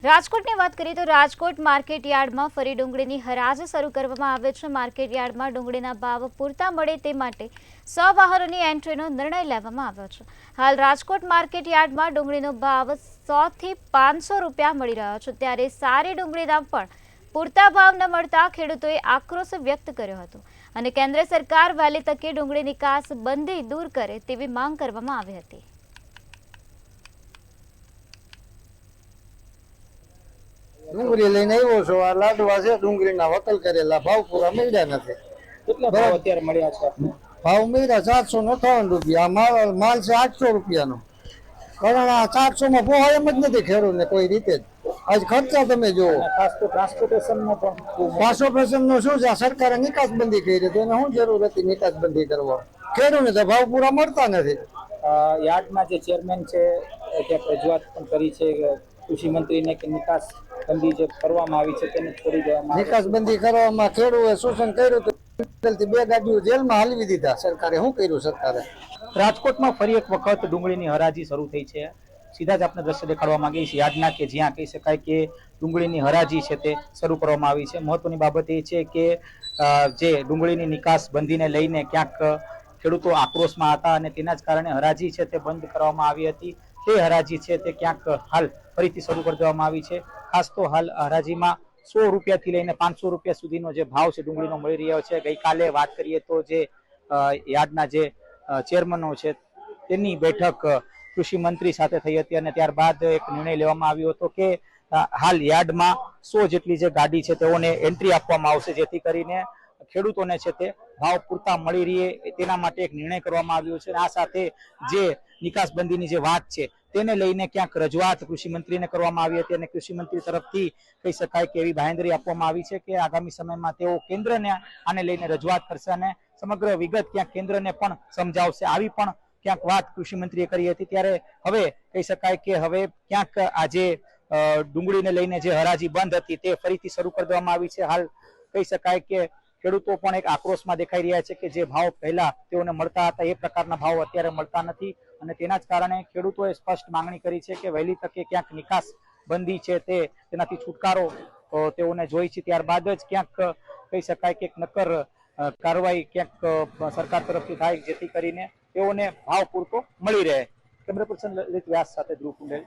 રાજકોટની વાત કરીએ તો રાજકોટ માર્કેટ યાર્ડમાં ફરી ડુંગળીની હરાજી શરૂ કરવામાં આવે છે। માર્કેટ યાર્ડમાં ડુંગળીના ભાવ પૂરતા મળે તે માટે 100 વાહનોની એન્ટ્રીનો નિર્ણય લેવામાં આવ્યો છે। હાલ રાજકોટ માર્કેટ યાર્ડમાં ડુંગળીનો ભાવ 100 થી 500 રૂપિયા મળી રહ્યો છે, ત્યારે સારી ડુંગળીના પણ પૂરતા ભાવ ન મળતા ખેડૂતોએ આક્રોશ વ્યક્ત કર્યો હતો અને કેન્દ્ર સરકાર વહેલી તકે ડુંગળી નિકાસ બંધી દૂર કરે તેવી માંગ કરવામાં આવી હતી। ડુંગળી લઈને આવ્યો છો, આ લાડવા છે ડુંગળીના વકલ કરેલા, ભાવ પૂરા મળ્યા નથી। કેટલા ભાવ અત્યારે મળ્યા છે આપને? ભાવ મળ્યા 758 રૂપિયા, માલ છે 800 રૂપિયાનો, કારણ આ 400 માં પોહાય એમ જ નથી ખેડૂતને કોઈ રીતે જ। આજ ખર્ચા તમે જુઓ, ખાસ તો ટ્રાન્સપોર્ટેશનનો પણ ટ્રાન્સપોર્ટેશન નો શું છે, સરકારે નિકાસ બંધી કરી તો એને શું જરૂર હતી નિકાસ બંધી કરવા? ખેડૂતને તો ભાવ પૂરા મળતા નથી। યાર્ડના જે ચેરમેન છે ત્યાં રજૂઆત પણ કરી છે કે કૃષિ મંત્રીને કે નિકાસ બંધી જે કરવામાં આવી છે તેને છોડી દેવામાં આવે। નિકાસ બંધી કરવામાં ખેડૂતે શોષણ કર્યું તો 2 ગાડીઓ જેલમાં હલવી દીધા સરકારે। શું કર્યું સરકારે? રાજકોટમાં ફરી એક વખત ડુંગળીની હરાજી શરૂ થઈ છે। સીધા જ આપણે દ્રશ્ય દેખાડવા માંગીએ છીએ યાર્ડના કે જ્યાં કહી શકાય કે ડુંગળીની હરાજી છે તે શરૂ કરવામાં આવી છે। મહત્વની બાબત એ છે કે જે ડુંગળીની નિકાસ બંધીને લઈને ક્યાંક ખેડૂતો આક્રોશમાં હતા અને તેના જ કારણે હરાજી છે તે બંધ કરવામાં આવી હતી। તે હરાજી છે તે ક્યાંક હાલ ફરીથી શરૂ કરી દેવામાં આવી છે। ખાસ તો હાલ હરાજીમાં 100 રૂપિયાથી લઈને 500 રૂપિયા સુધીનો જે ભાવ છે ડુંગળીનો મળી રહ્યો છે। ગઈકાલે વાત કરીએ તો જે યાર્ડના જે ચેરમેનો છે તેની બેઠક કૃષિ મંત્રી સાથે થઈ હતી અને ત્યારબાદ એક નિર્ણય લેવામાં આવ્યો હતો કે હાલ યાર્ડમાં 100 જેટલી જે ગાડી છે તેઓને એન્ટ્રી આપવામાં આવશે, જેથી કરીને ખેડૂતોને છે તે ભાવ પૂરતા મળી રહે તેના માટે એક નિર્ણય કરવામાં આવ્યો છે। આ સાથે જે નિકાસબંધીની જે વાત છે તેને લઈને ક્યાંક રજૂઆત કૃષિ મંત્રીને કરવામાં આવી હતી અને કૃષિ મંત્રી તરફથી કહી શકાય કે એવી બાંહેધરી આપવામાં આવી છે કે આગામી સમયમાં તેઓ કેન્દ્રને આને લઈને રજૂઆત કરશે અને સમગ્ર વિગત ક્યાંક કેન્દ્રને પણ સમજાવશે। આવી પણ ક્યાંક વાત કૃષિ મંત્રીએ કરી હતી। ત્યારે હવે કહી શકાય કે હવે ક્યાંક આજે ડુંગળીને લઈને જે હરાજી બંધ હતી તે ફરીથી શરૂ કરી દેવામાં આવી છે। હાલ કહી શકાય કે ખેડૂતો પણ એક આક્રોશમાં દેખાઈ રહ્યા છે કે જે ભાવ પહેલા તેઓને મળતા હતા એ પ્રકારના ભાવ અત્યારે મળતા નથી અને તેના જ કારણે ખેડૂતોએ સ્પષ્ટ માંગણી કરી છે કે વહેલી તકે ક્યાંક નિકાસ બંધી છે તેનાથી છુટકારો તેઓને જોઈ છે। ત્યારબાદ જ ક્યાંક કહી શકાય કે નક્કર કાર્યવાહી ક્યાંક સરકાર તરફથી થાય જેથી કરીને તેઓને ભાવ પૂરતો મળી રહે। કેમેરા પર્સન લલિત વ્યાસ સાથે ધ્રુવ કુંડેલ।